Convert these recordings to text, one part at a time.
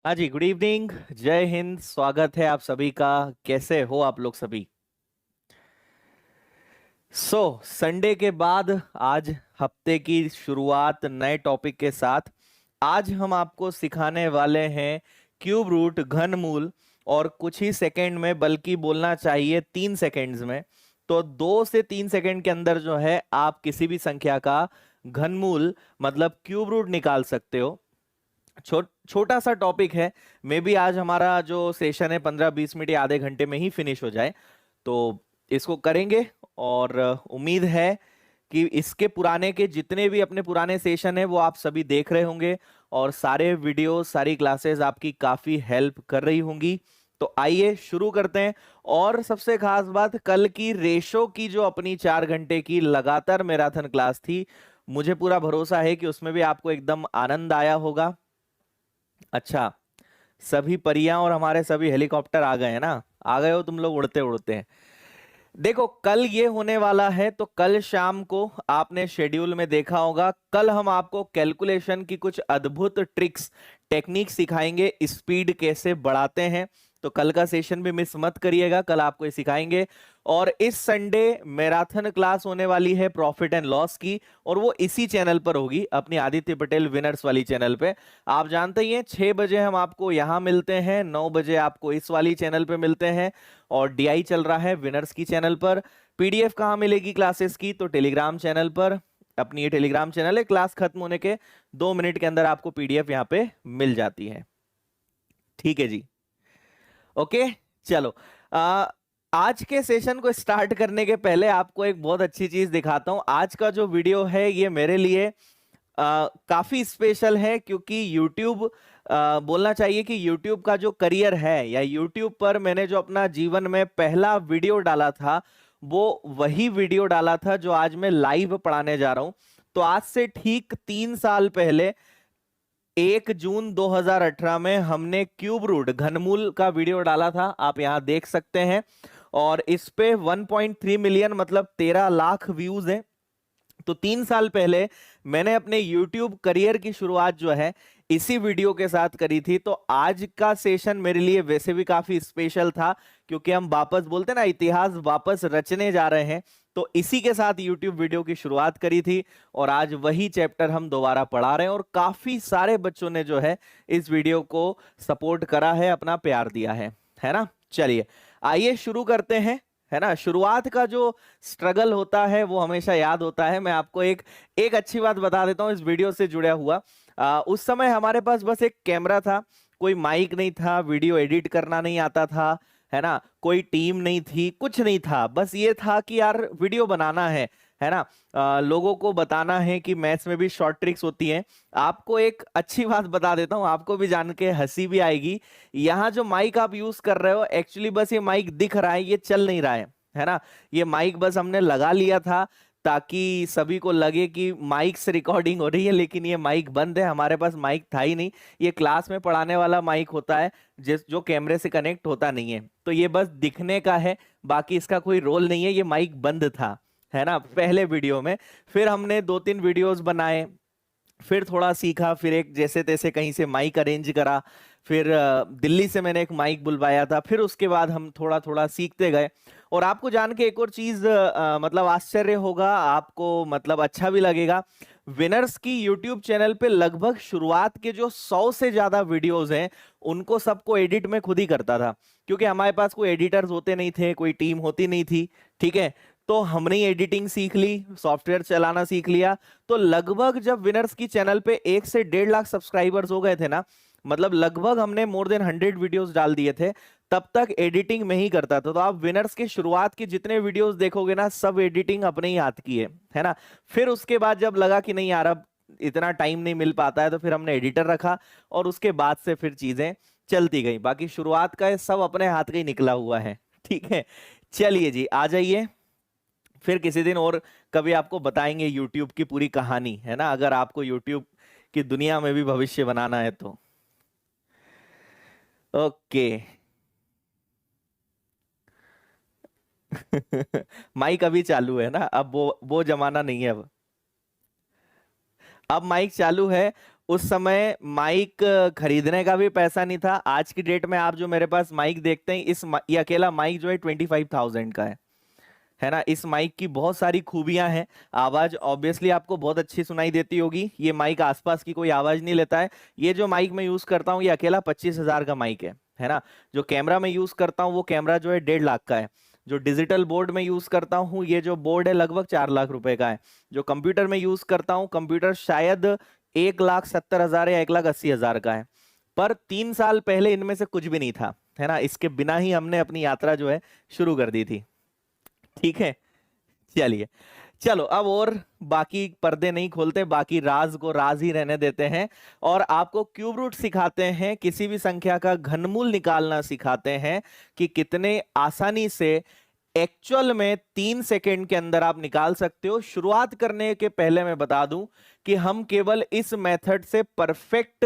हाँ जी, good evening. जय हिंद। स्वागत है आप सभी का। कैसे हो आप लोग सभी? संडे के बाद आज हफ्ते की शुरुआत नए टॉपिक के साथ। आज हम आपको सिखाने वाले हैं क्यूब रूट, घनमूल। और कुछ ही सेकंड में, बल्कि बोलना चाहिए 3 सेकंड्स में, तो 2 से 3 सेकंड के अंदर जो है आप किसी भी संख्या का घनमूल मतलब क्यूब रूट निकाल सकते हो। छोटा सा टॉपिक है। मे बी आज हमारा जो सेशन है 15-20 मिनट या आधे घंटे में ही फिनिश हो जाए, तो इसको करेंगे। और उम्मीद है कि इसके पुराने के जितने भी अपने पुराने सेशन है वो आप सभी देख रहे होंगे, और सारे वीडियो सारी क्लासेस आपकी काफी हेल्प कर रही होंगी। तो आइए शुरू करते हैं। और सबसे खास बात, कल की रेशो की जो अपनी 4 घंटे की लगातार मैराथन क्लास थी, मुझे पूरा भरोसा है कि उसमें भी आपको एकदम आनंद आया होगा। अच्छा, सभी परियां और हमारे सभी हेलीकॉप्टर आ गए हैं ना? आ गए हो तुम लोग उड़ते उड़ते। देखो, कल ये होने वाला है, तो कल शाम को आपने शेड्यूल में देखा होगा, कल हम आपको कैलकुलेशन की कुछ अद्भुत ट्रिक्स, टेक्निक सिखाएंगे। स्पीड कैसे बढ़ाते हैं, तो कल का सेशन भी मिस मत करिएगा, कल आपको ये सिखाएंगे। और इस संडे मैराथन क्लास होने वाली है प्रॉफिट एंड लॉस की, और वो इसी चैनल पर होगी, अपनी आदित्य पटेल विनर्स वाली चैनल पे। आप जानते ही हैं, 6 बजे हम आपको यहां मिलते हैं, 9 बजे आपको इस वाली चैनल पे मिलते हैं। और डीआई चल रहा है विनर्स की चैनल पर। पीडीएफ कहाँ मिलेगी क्लासेस की? तो टेलीग्राम चैनल पर। अपनी ये टेलीग्राम चैनल है, क्लास खत्म होने के 2 मिनट के अंदर आपको पीडीएफ यहाँ पे मिल जाती है। ठीक है जी, ओके। चलो, आ, आज के सेशन को स्टार्ट करने के पहले आपको एक बहुत अच्छी चीज दिखाता हूं। आज का जो वीडियो है ये मेरे लिए काफी स्पेशल है, क्योंकि YouTube, बोलना चाहिए कि YouTube का जो करियर है, या YouTube पर मैंने जो अपना जीवन में पहला वीडियो डाला था, वो वही वीडियो डाला था जो आज मैं लाइव पढ़ाने जा रहा हूं। तो आज से ठीक 3 साल पहले 1 जून 2018 में हमने क्यूब रूट, घनमूल का वीडियो डाला था, आप यहां देख सकते हैं। और इस पे 1.3 मिलियन मतलब 13 लाख व्यूज हैं। तो 3 साल पहले मैंने अपने YouTube करियर की शुरुआत जो है इसी वीडियो के साथ करी थी। तो आज का सेशन मेरे लिए वैसे भी काफी स्पेशल था, क्योंकि हम वापस बोलते हैं ना, इतिहास वापस रचने जा रहे हैं। तो इसी के साथ YouTube वीडियो की शुरुआत करी थी, और आज वही चैप्टर हम दोबारा पढ़ा रहे हैं। और काफी सारे बच्चों ने जो है इस वीडियो को सपोर्ट करा है, अपना प्यार दिया है ना? चलिए, आइए शुरू करते हैं। है ना, शुरुआत का जो स्ट्रगल होता है वो हमेशा याद होता है। मैं आपको एक एक अच्छी बात बता देता हूं इस वीडियो से जुड़ा हुआ। उस समय हमारे पास बस एक कैमरा था, कोई माइक नहीं था, वीडियो एडिट करना नहीं आता था, है ना, कोई टीम नहीं थी, कुछ नहीं था। बस ये था कि यार वीडियो बनाना है ना, लोगों को बताना है कि मैथ्स में भी शॉर्ट ट्रिक्स होती हैं। आपको एक अच्छी बात बता देता हूं, आपको भी जान के हंसी भी आएगी। यहाँ जो माइक आप यूज कर रहे हो, एक्चुअली बस ये माइक दिख रहा है, ये चल नहीं रहा है ना। ये माइक बस हमने लगा लिया था ताकि सभी को लगे कि माइक से रिकॉर्डिंग हो रही है, लेकिन ये माइक बंद है, हमारे पास माइक था ही नहीं। ये क्लास में पढ़ाने वाला माइक होता है, जिस जो कैमरे से कनेक्ट होता नहीं है, तो ये बस दिखने का है, बाकी इसका कोई रोल नहीं है। ये माइक बंद था, है ना, पहले वीडियो में। फिर हमने 2-3 वीडियोस बनाए, फिर थोड़ा सीखा, फिर एक जैसे तैसे कहीं से माइक अरेंज करा, फिर दिल्ली से मैंने एक माइक बुलवाया था। फिर उसके बाद हम थोड़ा थोड़ा सीखते गए। और आपको जान के एक और चीज मतलब आश्चर्य होगा आपको, मतलब अच्छा भी लगेगा। विनर्स की यूट्यूब चैनल पे लगभग शुरुआत के जो 100 से ज्यादा वीडियोस हैं, उनको सबको एडिट में खुद ही करता था, क्योंकि हमारे पास कोई एडिटर्स होते नहीं थे, कोई टीम होती नहीं थी। ठीक है, तो हमने ही एडिटिंग सीख ली, सॉफ्टवेयर चलाना सीख लिया। तो लगभग जब विनर्स की चैनल पे 1 से 1.5 लाख सब्सक्राइबर्स हो गए थे ना, मतलब लगभग हमने मोर देन 100 वीडियोस डाल दिए थे, तब तक एडिटिंग में ही करता था। तो आप विनर्स के शुरुआत के जितने वीडियोस देखोगे ना, सब एडिटिंग अपने ही हाथ की है ना। फिर उसके बाद जब लगा कि नहीं यार, अब इतना टाइम नहीं मिल पाता है, तो फिर हमने एडिटर रखा, और उसके बाद से फिर चीजें चलती गई। बाकी शुरुआत का ये सब अपने हाथ का ही निकला हुआ है। ठीक है, चलिए जी, आ जाइए। फिर किसी दिन और कभी आपको बताएंगे यूट्यूब की पूरी कहानी, है ना, अगर आपको यूट्यूब की दुनिया में भी भविष्य बनाना है तो। ओके। माइक अभी चालू है ना, अब वो जमाना नहीं है अब माइक चालू है। उस समय माइक खरीदने का भी पैसा नहीं था। आज की डेट में आप जो मेरे पास माइक देखते हैं, ये अकेला माइक जो है 25,000 का है ना। इस माइक की बहुत सारी खूबियां हैं। आवाज ऑब्वियसली आपको बहुत अच्छी सुनाई देती होगी। ये माइक आसपास की कोई आवाज नहीं लेता है। ये जो माइक मैं यूज करता हूँ, ये अकेला 25,000 का माइक है ना। जो कैमरा मैं यूज करता हूँ, वो कैमरा जो है 1.5 लाख का है। जो डिजिटल बोर्ड में यूज करता हूँ, ये जो बोर्ड है लगभग 4 लाख रुपए का है। जो कंप्यूटर में यूज करता हूँ, कंप्यूटर शायद 1,70,000 या 1,80,000 का है। पर 3 साल पहले इनमें से कुछ भी नहीं था, है ना। इसके बिना ही हमने अपनी यात्रा जो है शुरू कर दी थी। ठीक है, चलिए। चलो अब और बाकी पर्दे नहीं खोलते, बाकी राज को राज ही रहने देते हैं और आपको क्यूब रूट सिखाते हैं। किसी भी संख्या का घनमूल निकालना सिखाते हैं कि कितने आसानी से एक्चुअल में 3 सेकेंड के अंदर आप निकाल सकते हो। शुरुआत करने के पहले मैं बता दूं कि हम केवल इस मेथड से परफेक्ट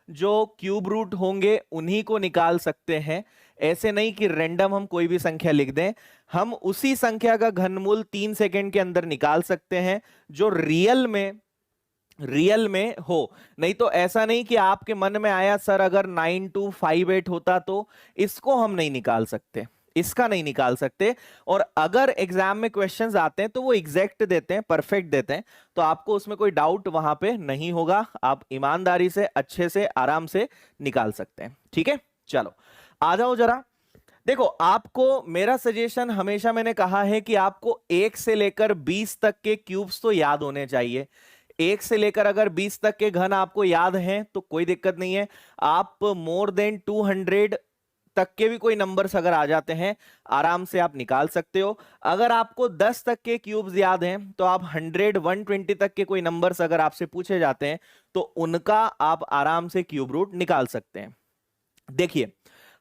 जो क्यूब रूट होंगे उन्हीं को निकाल सकते हैं। ऐसे नहीं कि रैंडम हम कोई भी संख्या लिख दें। हम उसी संख्या का घनमूल 3 सेकेंड के अंदर निकाल सकते हैं जो रियल में हो। नहीं तो ऐसा नहीं कि आपके मन में आया सर अगर 9258 होता तो इसको हम नहीं निकाल सकते, इसका नहीं निकाल सकते। और अगर एग्जाम में क्वेश्चंस आते हैं तो वो एग्जैक्ट देते हैं, परफेक्ट देते हैं, तो आपको उसमें कोई डाउट वहां पे नहीं होगा। आप ईमानदारी से अच्छे से आराम से निकाल सकते हैं। ठीक है, चलो आ जाओ जरा। देखो, आपको मेरा सजेशन हमेशा मैंने कहा है कि आपको 1 से लेकर 20 तक के क्यूब्स तो याद होने चाहिए। 1 से लेकर अगर 20 तक के घन आपको याद हैं तो कोई दिक्कत नहीं है। आप मोर देन 200 तक के भी कोई नंबर्स अगर आ जाते हैं, आराम से आप निकाल सकते हो। अगर आपको 10 तक के क्यूब्स याद हैं तो आप 100 120 तक के कोई नंबर्स अगर आपसे पूछे जाते हैं तो उनका आप आराम से क्यूब रूट निकाल सकते हैं। देखिए,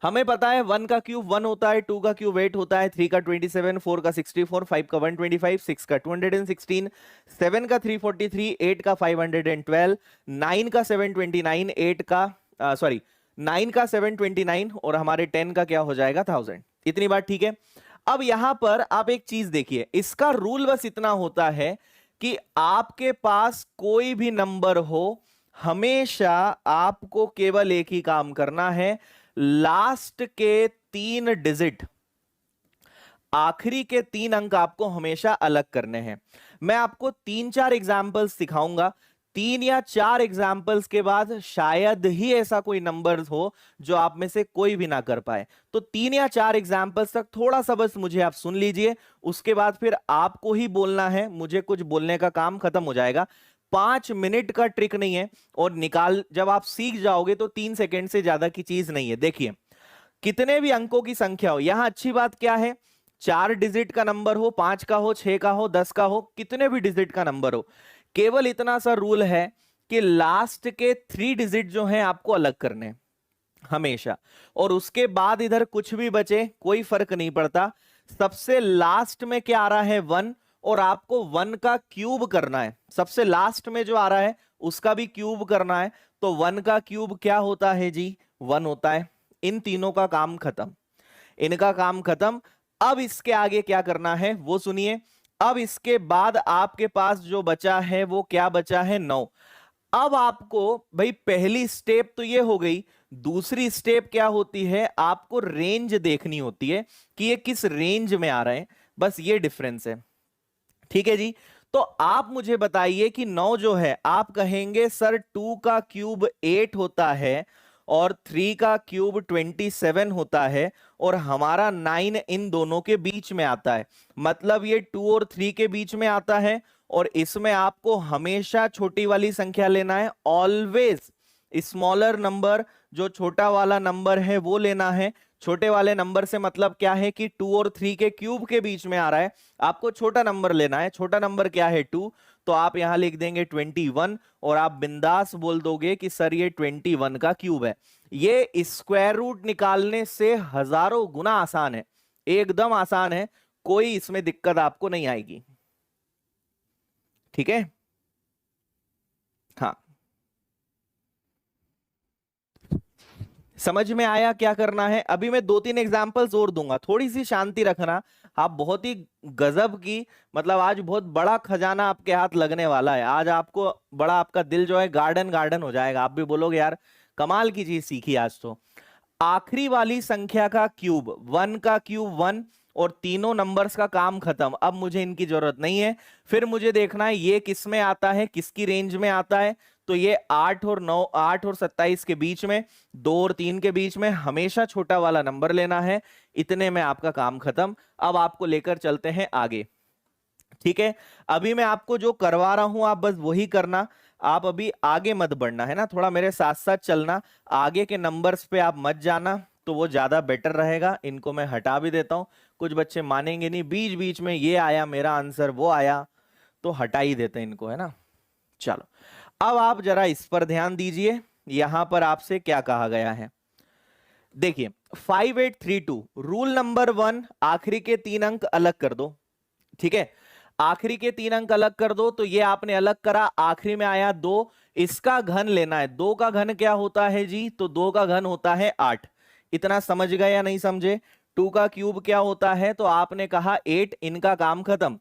हमें पता है 1 का क्यूब 1 होता है, 2 का क्यूब 8 होता है, 3 का 27, 4 का 64, 5 का 125, 6 का 216, 7 का 343, 8 का 512, 9 का 729, 8 का 9 का 729 और हमारे 10 का क्या हो जाएगा 1000। इतनी बात ठीक है। अब यहां पर आप एक चीज देखिए, इसका रूल बस इतना होता है कि आपके पास कोई भी नंबर हो, हमेशा आपको केवल एक ही काम करना है, लास्ट के 3 डिजिट, आखिरी के 3 अंक आपको हमेशा अलग करने हैं। मैं आपको 3-4 एग्जाम्पल्स दिखाऊंगा। 3 या 4 एग्जाम्पल्स के बाद शायद ही ऐसा कोई नंबर हो जो आप में से कोई भी ना कर पाए। तो 3 या 4 एग्जाम्पल्स तक थोड़ा सा बस मुझे आप सुन लीजिए, उसके बाद फिर आपको ही बोलना है, मुझे कुछ बोलने का काम खत्म हो जाएगा। 5 मिनट का ट्रिक नहीं है और निकाल जब आप सीख जाओगे तो 3 सेकेंड से ज्यादा की चीज नहीं है। देखिए, कितने भी अंकों की संख्या हो, यहां अच्छी बात क्या है, 4 डिजिट का नंबर हो, 5 का हो, 6 का हो, 10 का हो, कितने भी डिजिट का नंबर हो, केवल इतना सा रूल है कि लास्ट के 3 डिजिट जो हैं आपको अलग करने हैं हमेशा। और उसके बाद इधर कुछ भी बचे कोई फर्क नहीं पड़ता। सबसे लास्ट में क्या आ रहा है 1, और आपको 1 का क्यूब करना है। सबसे लास्ट में जो आ रहा है उसका भी क्यूब करना है। तो 1 का क्यूब क्या होता है जी, 1 होता है। इन तीनों का काम खत्म, इनका काम खत्म। अब इसके आगे क्या करना है वो सुनिए। अब इसके बाद आपके पास जो बचा है वो क्या बचा है, 9। अब आपको भाई पहली स्टेप तो ये हो गई, दूसरी स्टेप क्या होती है, आपको रेंज देखनी होती है कि ये किस रेंज में आ रहे हैं। बस ये डिफरेंस है। ठीक है जी। तो आप मुझे बताइए कि 9 जो है, आप कहेंगे सर 2 का क्यूब 8 होता है और 3 का क्यूब 27 होता है और हमारा 9 इन दोनों के बीच में आता है। मतलब ये 2 और 3 के बीच में आता है और इसमें आपको हमेशा छोटी वाली संख्या लेना है, ऑलवेज स्मॉलर नंबर। जो छोटा वाला नंबर है वो लेना है। छोटे वाले नंबर से मतलब क्या है कि 2 और 3 के क्यूब के बीच में आ रहा है, आपको छोटा नंबर लेना है। छोटा नंबर क्या है 2, तो आप यहां लिख देंगे 21 और आप बिंदास बोल दोगे कि सर ये 21 का क्यूब है। ये स्क्वायर रूट निकालने से हजारों गुना आसान है, एकदम आसान है, कोई इसमें दिक्कत आपको नहीं आएगी। ठीक है, हाँ समझ में आया क्या करना है? अभी मैं 2-3 एग्जांपल्स और दूंगा, थोड़ी सी शांति रखना। आप बहुत ही गजब की, मतलब आज बहुत बड़ा खजाना आपके हाथ लगने वाला है। आज आपको बड़ा, आपका दिल जो है गार्डन गार्डन हो जाएगा। आप भी बोलोगे यार कमाल की चीज सीखी आज तो। आखिरी वाली संख्या का क्यूब, 1 का क्यूब 1, और तीनों नंबर्स का काम खत्म। अब मुझे इनकी जरूरत नहीं है। फिर मुझे देखना है ये किस में आता है, किसकी रेंज में आता है। तो ये 8 और 9, 8 और 27 के बीच में, 2 और 3 के बीच में, हमेशा छोटा वाला नंबर लेना है। इतने में आपका काम खत्म। अब आपको लेकर चलते हैं आगे। ठीक है, अभी मैं आपको जो करवा रहा हूं आप बस वही करना। आप अभी आगे मत बढ़ना, है ना, थोड़ा मेरे साथ साथ चलना। आगे के नंबर्स पे आप मत जाना, तो वो ज्यादा बेटर रहेगा। इनको मैं हटा भी देता हूं। कुछ बच्चे मानेंगे नहीं, बीच बीच में ये आया मेरा आंसर, वो आया, तो हटा ही देते हैं इनको, है ना। चलो, अब आप जरा इस पर ध्यान दीजिए। यहां पर आपसे क्या कहा गया है, देखिए 5832, रूल नंबर 1, आखिरी के 3 अंक अलग कर दो। ठीक है, आखिरी के 3 अंक अलग कर दो। तो ये आपने अलग करा, आखिरी में आया 2, इसका घन लेना है। 2 का घन क्या होता है जी? तो 2 का घन होता है 8। इतना समझ गए या नहीं समझे? 2 का क्यूब क्या होता है? तो आपने कहा 8, इनका काम खत्म।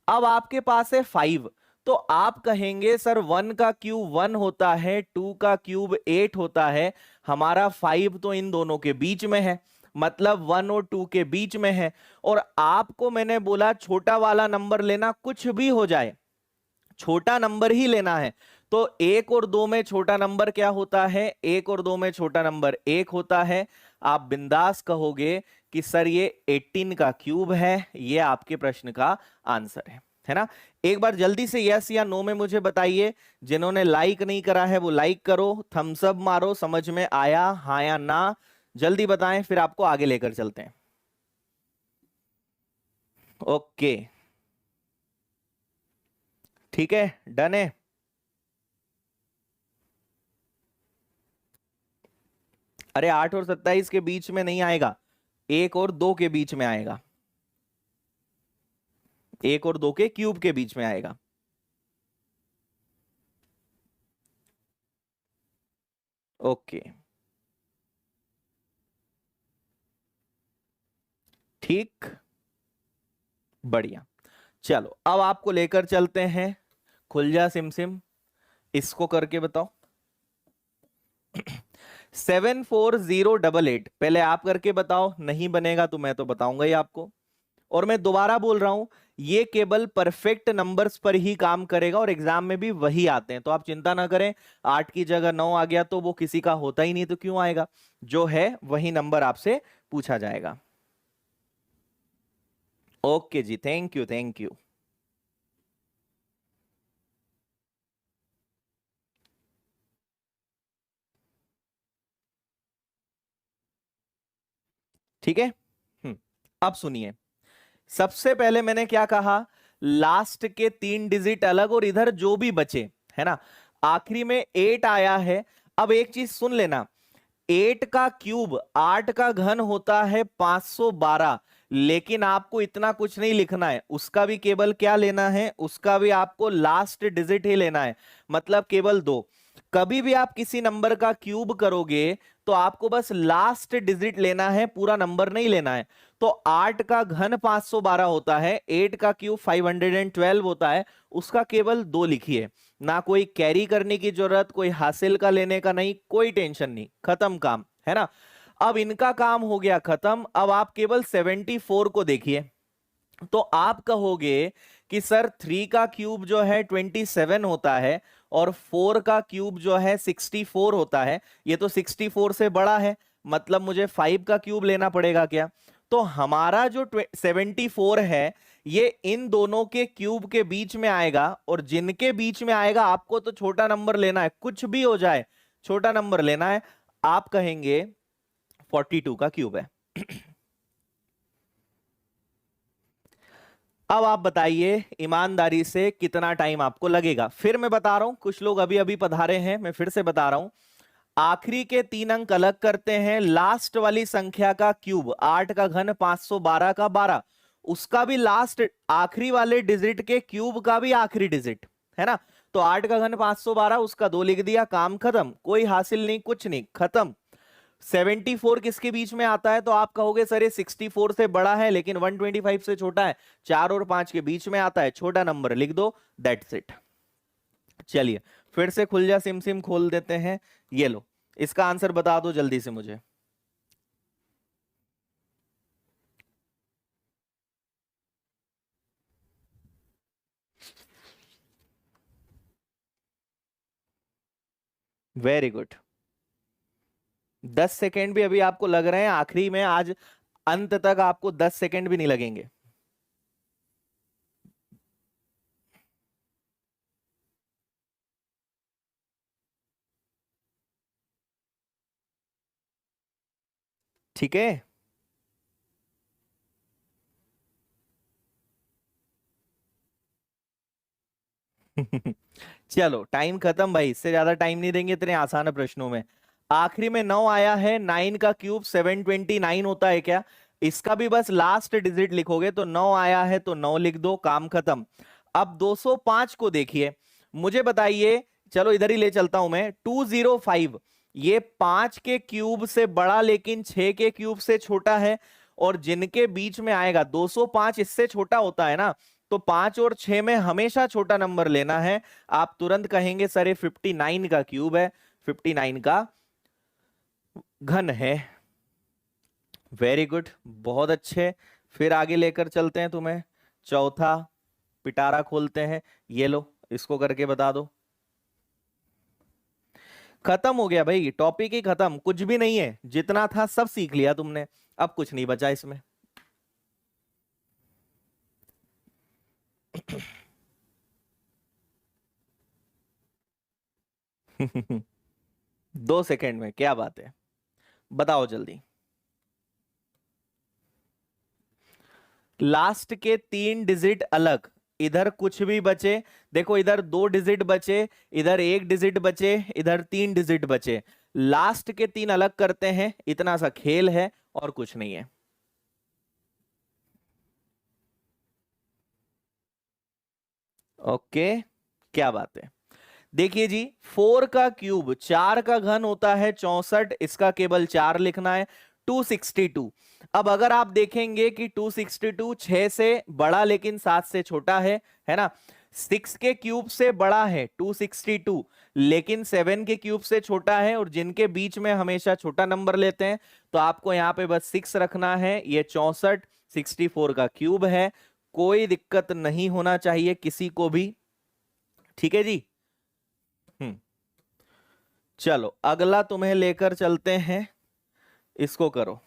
अब आपके पास है 5, तो आप कहेंगे सर 1 का क्यूब 1 होता है, 2 का क्यूब 8 होता है, हमारा 5 तो इन दोनों के बीच में है, मतलब 1 और 2 के बीच में है। और आपको मैंने बोला छोटा वाला नंबर लेना, कुछ भी हो जाए छोटा नंबर ही लेना है। तो 1 और 2 में छोटा नंबर क्या होता है? 1 और 2 में छोटा नंबर 1 होता है। आप बिंदास कहोगे कि सर ये 18 का क्यूब है। ये आपके प्रश्न का आंसर है ना। एक बार जल्दी से यस या नो में मुझे बताइए। जिन्होंने लाइक नहीं करा है वो लाइक करो, थम्स अप मारो, समझ में आया हाँ या ना, जल्दी बताएं, फिर आपको आगे लेकर चलते हैं। ओके, ठीक है, डन है। अरे 8 और 27 के बीच में नहीं आएगा, 1 और 2 के बीच में आएगा। 1 और 2 के क्यूब के बीच में आएगा। ओके, ठीक, बढ़िया। चलो अब आपको लेकर चलते हैं, खुल जा सिम सिम, इसको करके बताओ। 74088, पहले आप करके बताओ, नहीं बनेगा तो मैं तो बताऊंगा ही आपको। और मैं दोबारा बोल रहा हूं, ये केवल परफेक्ट नंबर्स पर ही काम करेगा, और एग्जाम में भी वही आते हैं, तो आप चिंता ना करें। 8 की जगह 9 आ गया तो वो किसी का होता ही नहीं, तो क्यों आएगा? जो है वही नंबर आपसे पूछा जाएगा। ओके जी, थैंक यू थैंक यू। ठीक है, अब सुनिए। सबसे पहले मैंने क्या कहा, लास्ट के 3 डिजिट अलग, और इधर जो भी बचे, है ना, आखिरी में 8 आया है। अब एक चीज सुन लेना, 8 का क्यूब 8 का घन होता है 512, लेकिन आपको इतना कुछ नहीं लिखना है, उसका भी केवल क्या लेना है, उसका भी आपको लास्ट डिजिट ही लेना है, मतलब केवल 2। कभी भी आप किसी नंबर का क्यूब करोगे तो आपको बस लास्ट डिजिट लेना है, पूरा नंबर नहीं लेना है। तो 8 का घन 512 होता है, 8 का क्यूब 512 होता है, उसका केवल 2 लिखिए। ना कोई कैरी करने की जरूरत, कोई हासिल का लेने का नहीं, कोई टेंशन नहीं, खत्म काम, है ना। अब इनका काम हो गया खत्म। अब आप केवल 74 को देखिए, तो आप कहोगे कि सर 3 का क्यूब जो है 27 होता है, और 4 का क्यूब जो है 64 होता है। ये तो 64 से बड़ा है, मतलब मुझे 5 का क्यूब लेना पड़ेगा क्या? तो हमारा जो 74 है, ये इन दोनों के क्यूब के बीच में आएगा, और जिनके बीच में आएगा आपको तो छोटा नंबर लेना है, कुछ भी हो जाए छोटा नंबर लेना है। आप कहेंगे 42 का क्यूब है। अब आप बताइए ईमानदारी से कितना टाइम आपको लगेगा। फिर मैं बता रहा हूं, कुछ लोग अभी अभी पधारे हैं, मैं फिर से बता रहा हूं। आखिरी के 3 अंक अलग करते हैं, लास्ट वाली संख्या का क्यूब, 8 का घन 512 का 12, उसका भी लास्ट आखिरी वाले डिजिट के क्यूब का भी आखिरी डिजिट, है ना। तो 8 का घन 512, उसका 2 लिख दिया, काम खत्म, कोई हासिल नहीं, कुछ नहीं, खत्म। 74 किसके बीच में आता है? तो आप कहोगे सर ये 64 से बड़ा है लेकिन 125 से छोटा है। 4 और 5 के बीच में आता है, छोटा नंबर लिख दो, दैट्स इट। चलिए फिर से खुल जा सिम सिम खोल देते हैं। ये लो, इसका आंसर बता दो जल्दी से मुझे। Very good. 10 सेकेंड भी अभी आपको लग रहे हैं, आखिरी में आज अंत तक आपको 10 सेकेंड भी नहीं लगेंगे। ठीक है। चलो टाइम खत्म भाई, इससे ज्यादा टाइम नहीं देंगे इतने आसान प्रश्नों में। आखिरी में 9 आया है, 9 का क्यूब 729 होता है क्या? इसका भी बस लास्ट डिजिट लिखोगे, तो 9 आया है तो 9 लिख दो, काम खत्म। अब 205 को देखिए, मुझे बताइए, चलो इधर ही ले चलता हूं मैं। 205 ये 5 के क्यूब से बड़ा लेकिन 6 के क्यूब से छोटा है, और जिनके बीच में आएगा 205 इससे छोटा होता है ना, तो 5 और 6 में हमेशा छोटा नंबर लेना है। आप तुरंत कहेंगे सर ये 59 का क्यूब है, 59 का घन है। वेरी गुड, बहुत अच्छे। फिर आगे लेकर चलते हैं तुम्हें, चौथा पिटारा खोलते हैं। ये लो, इसको करके बता दो। खत्म हो गया भाई, टॉपिक ही खत्म, कुछ भी नहीं है, जितना था सब सीख लिया तुमने, अब कुछ नहीं बचा इसमें। दो सेकंड में क्या बात है, बताओ जल्दी। लास्ट के 3 डिजिट अलग, इधर कुछ भी बचे, देखो इधर 2 डिजिट बचे, इधर 1 डिजिट बचे, इधर 3 डिजिट बचे, लास्ट के 3 अलग करते हैं, इतना सा खेल है और कुछ नहीं है। ओके, क्या बात है। देखिए जी, 4 का क्यूब 4 का घन होता है 64, इसका केवल 4 लिखना है, 262। अब अगर आप देखेंगे कि 262 6 से बड़ा लेकिन 7 से छोटा है ना। 6 के क्यूब से बड़ा है 262, लेकिन 7 के क्यूब से छोटा है, और जिनके बीच में हमेशा छोटा नंबर लेते हैं, तो आपको यहां पे बस 6 रखना है। ये 64 64 का क्यूब है, कोई दिक्कत नहीं होना चाहिए किसी को भी। ठीक है जी। हम्म। चलो अगला तुम्हें लेकर चलते हैं, इसको करो।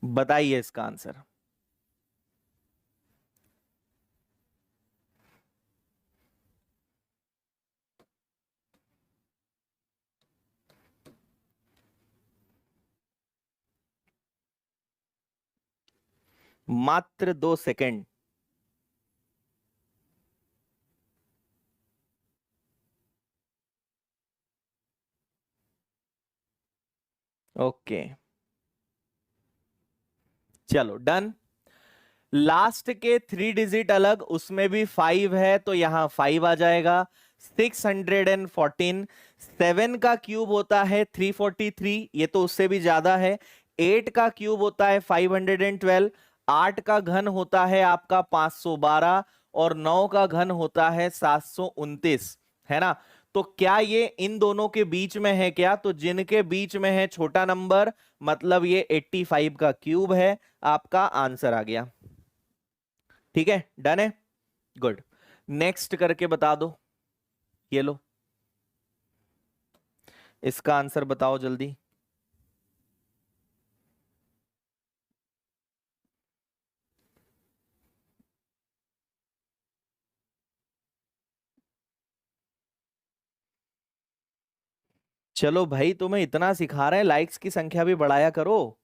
बताइए इसका आंसर। मात्र 2 सेकंड। ओके, चलो डन। लास्ट के 3 डिजिट अलग, उसमें भी 5 है तो यहां 5 आ जाएगा। 614। 7 का क्यूब होता है 343, ये तो उससे भी ज्यादा है। 8 का क्यूब होता है 512। 8 का घन होता है आपका 512, और 9 का घन होता है 729, है ना। तो क्या ये इन दोनों के बीच में है क्या? तो जिनके बीच में है छोटा नंबर, मतलब ये 85 का क्यूब है, आपका आंसर आ गया। ठीक है, डन है, गुड। नेक्स्ट करके बता दो। ये लो, इसका आंसर बताओ जल्दी। चलो भाई, तुम्हें इतना सिखा रहे हैं, लाइक्स की संख्या भी बढ़ाया करो।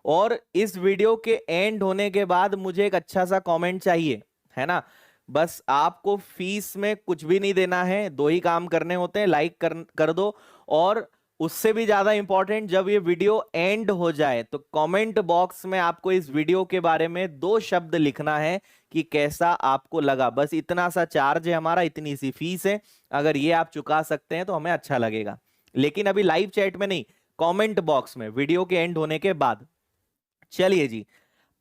और इस वीडियो के एंड होने के बाद मुझे एक अच्छा सा कमेंट चाहिए, है ना। बस आपको फीस में कुछ भी नहीं देना है, दो ही काम करने होते हैं, लाइक कर दो, और उससे भी ज्यादा इंपॉर्टेंट, जब ये वीडियो एंड हो जाए तो कमेंट बॉक्स में आपको इस वीडियो के बारे में 2 शब्द लिखना है कि कैसा आपको लगा। बस इतना सा चार्ज है हमारा, इतनी सी फीस है, अगर ये आप चुका सकते हैं तो हमें अच्छा लगेगा। लेकिन अभी लाइव चैट में नहीं, कमेंट बॉक्स में वीडियो के एंड होने के बाद। चलिए जी,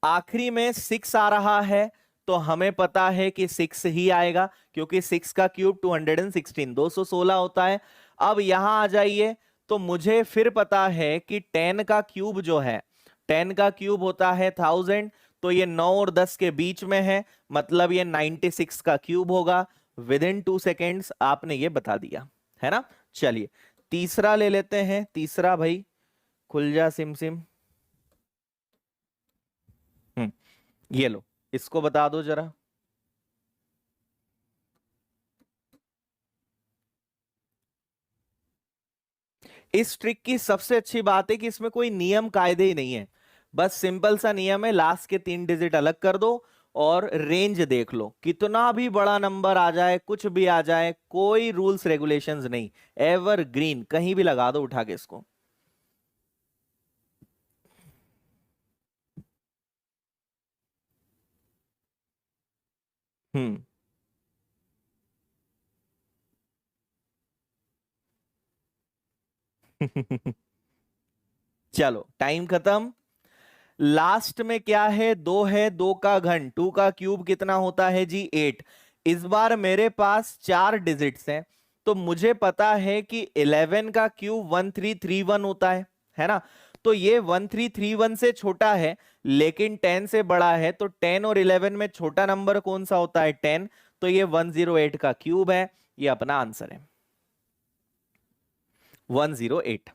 आखिरी में 6 आ रहा है तो हमें पता है कि 6 ही आएगा, क्योंकि 6 का क्यूब 216 216 होता है। अब यहां आ जाइए, तो मुझे फिर पता है कि 10 का क्यूब जो है, 10 का क्यूब होता है 1000, तो ये 9 और 10 के बीच में है, मतलब ये 96 का क्यूब होगा। विद इन 2 सेकेंड्स आपने ये बता दिया है ना। चलिए तीसरा ले लेते हैं। तीसरा भाई खुल जा सिम सिम। ये लो, इसको बता दो जरा। इस ट्रिक की सबसे अच्छी बात है कि इसमें कोई नियम कायदे ही नहीं है। बस सिंपल सा नियम है, लास्ट के 3 डिजिट अलग कर दो और रेंज देख लो। कितना भी बड़ा नंबर आ जाए, कुछ भी आ जाए, कोई रूल्स रेगुलेशंस नहीं, एवर ग्रीन, कहीं भी लगा दो उठा के इसको। हम्म। चलो टाइम खत्म। लास्ट में क्या है, 2 है, 2 का घन, 2 का क्यूब कितना होता है जी 8। इस बार मेरे पास 4 डिजिट्स हैं, तो मुझे पता है कि 11 का क्यूब 1331 होता है ना। तो ये 1331 से छोटा है, लेकिन 10 से बड़ा है, तो 10 और 11 में छोटा नंबर कौन सा होता है, 10। तो ये 108 का क्यूब है, ये अपना आंसर है 108।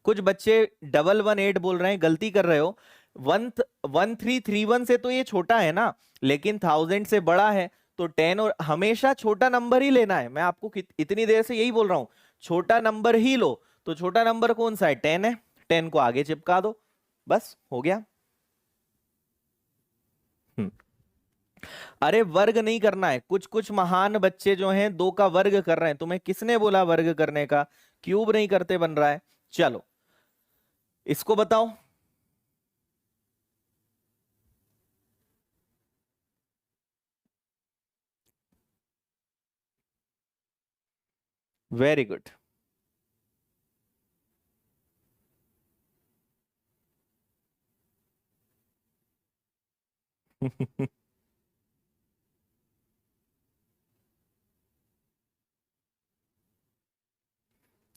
कुछ बच्चे 118 बोल रहे हैं, गलती कर रहे हो। 1331 से तो ये छोटा है ना, लेकिन 1000 से बड़ा है, तो 10, और हमेशा छोटा नंबर ही लेना है। मैं आपको इतनी देर से यही बोल रहा हूं, छोटा नंबर ही लो। तो छोटा नंबर कौन सा है, 10 है, 10 को आगे चिपका दो, बस हो गया। हम्म। अरे वर्ग नहीं करना है, कुछ कुछ महान बच्चे जो हैं 2 का वर्ग कर रहे हैं, तुम्हें किसने बोला वर्ग करने का, क्यूब नहीं करते बन रहा है। चलो इसको बताओ। Very good.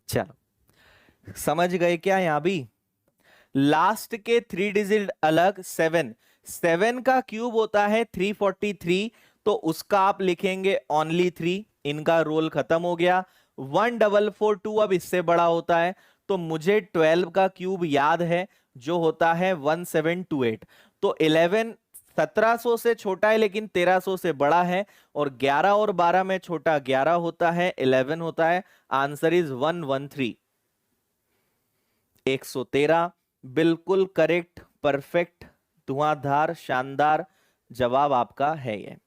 चलो समझ गए क्या यहां भी। लास्ट के 3 डिजिट अलग, 7, 7 का क्यूब होता है 343, तो उसका आप लिखेंगे ओनली 3, इनका रोल खत्म हो गया। 1442 अब इससे बड़ा होता है, तो मुझे 12 का क्यूब याद है, जो होता है 1728। तो 11 1700 से छोटा है, लेकिन 1300 से बड़ा है, और 11 और 12 में छोटा 11 होता है, 11 होता है। Answer is 113, 113। बिल्कुल करेक्ट, परफेक्ट, धुआंधार, शानदार जवाब आपका है ये।